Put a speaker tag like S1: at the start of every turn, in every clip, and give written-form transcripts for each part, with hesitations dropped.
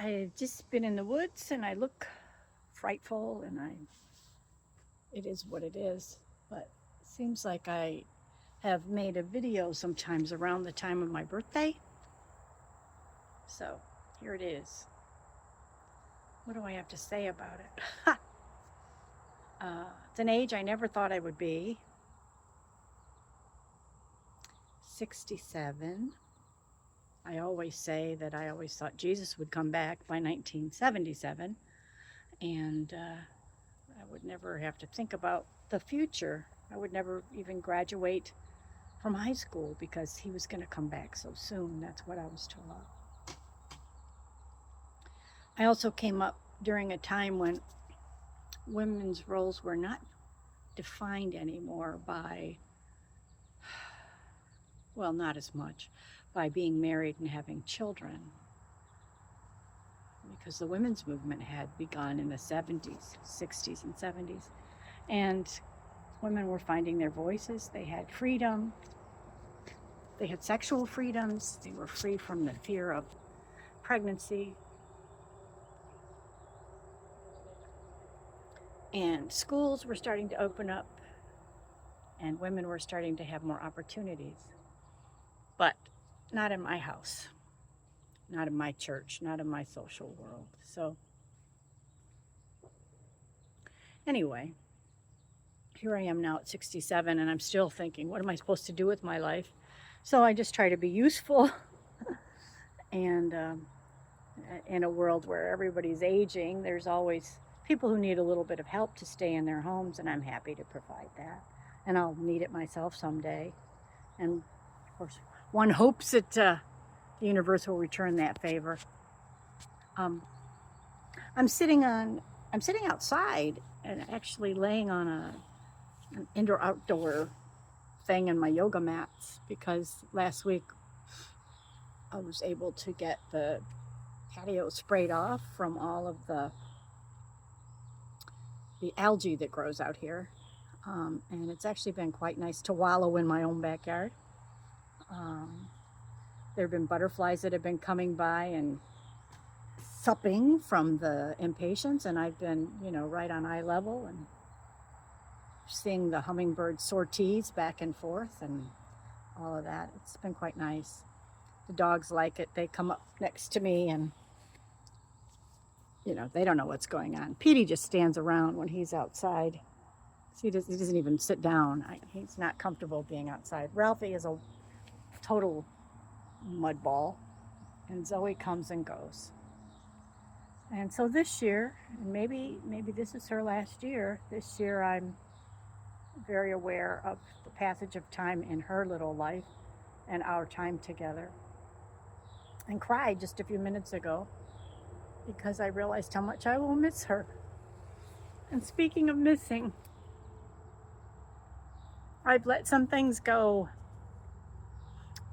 S1: I've just been in the woods and I look frightful and it is what it is. But it seems like I have made a video sometimes around the time of my birthday. So here it is. What do I have to say about it? It's an age I never thought I would be. 67. I always say that I always thought Jesus would come back by 1977, and I would never have to think about the future. I would never even graduate from high school because he was going to come back so soon. That's what I was told. I also came up during a time when women's roles were not defined anymore by, well, not as much, by being married and having children. Because the women's movement had begun in the 70s, 60s, and 70s. And women were finding their voices. They had freedom. They had sexual freedoms. They were free from the fear of pregnancy. And schools were starting to open up, and women were starting to have more opportunities. But not in my house, not in my church, not in my social world. So anyway, here I am now at 67, and I'm still thinking, what am I supposed to do with my life? So I just try to be useful. And in a world where everybody's aging, there's always people who need a little bit of help to stay in their homes, and I'm happy to provide that. And I'll need it myself someday. And of course, one hopes that the universe will return that favor. I'm sitting outside and actually laying on an indoor-outdoor thing in my yoga mats because last week I was able to get the patio sprayed off from all of the algae that grows out here. And it's actually been quite nice to wallow in my own backyard. There have been butterflies that have been coming by and supping from the impatiens, and I've been, right on eye level and seeing the hummingbird sorties back and forth and all of that. It's been quite nice. The dogs like it. They come up next to me and, they don't know what's going on. Petey just stands around when he's outside. He doesn't even sit down. He's not comfortable being outside. Ralphie is a total mud ball, and Zoe comes and goes. And so this year, and maybe this is her last year, this year I'm very aware of the passage of time in her little life and our time together. And cried just a few minutes ago because I realized how much I will miss her. And speaking of missing, I've let some things go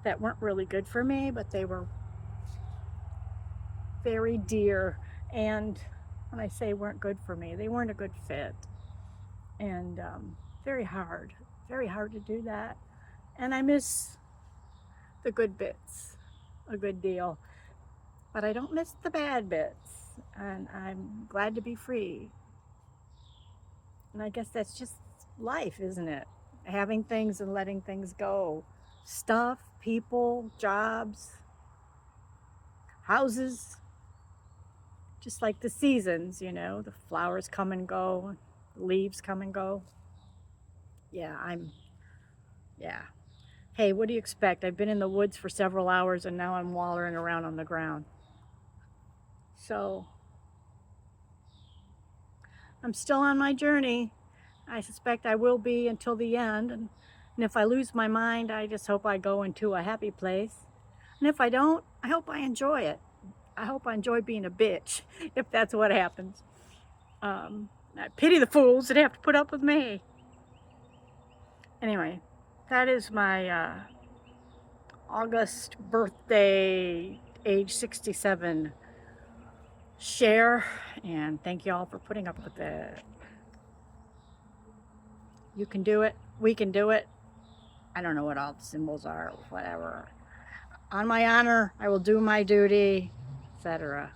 S1: that weren't really good for me, but they were very dear. And when I say weren't good for me, they weren't a good fit. And very hard to do that. And I miss the good bits a good deal. But I don't miss the bad bits. And I'm glad to be free. And I guess that's just life, isn't it? Having things and letting things go. Stuff, people, jobs, houses. Just like the seasons, the flowers come and go, the leaves come and go. Yeah. Hey, what do you expect? I've been in the woods for several hours and now I'm wallowing around on the ground. So, I'm still on my journey. I suspect I will be until the end. And if I lose my mind, I just hope I go into a happy place. And if I don't, I hope I enjoy it. I hope I enjoy being a bitch, if that's what happens. I pity the fools that have to put up with me. Anyway, that is my August birthday, age 67 share. And thank you all for putting up with it. You can do it. We can do it. I don't know what all the symbols are, whatever. On my honor, I will do my duty, etc.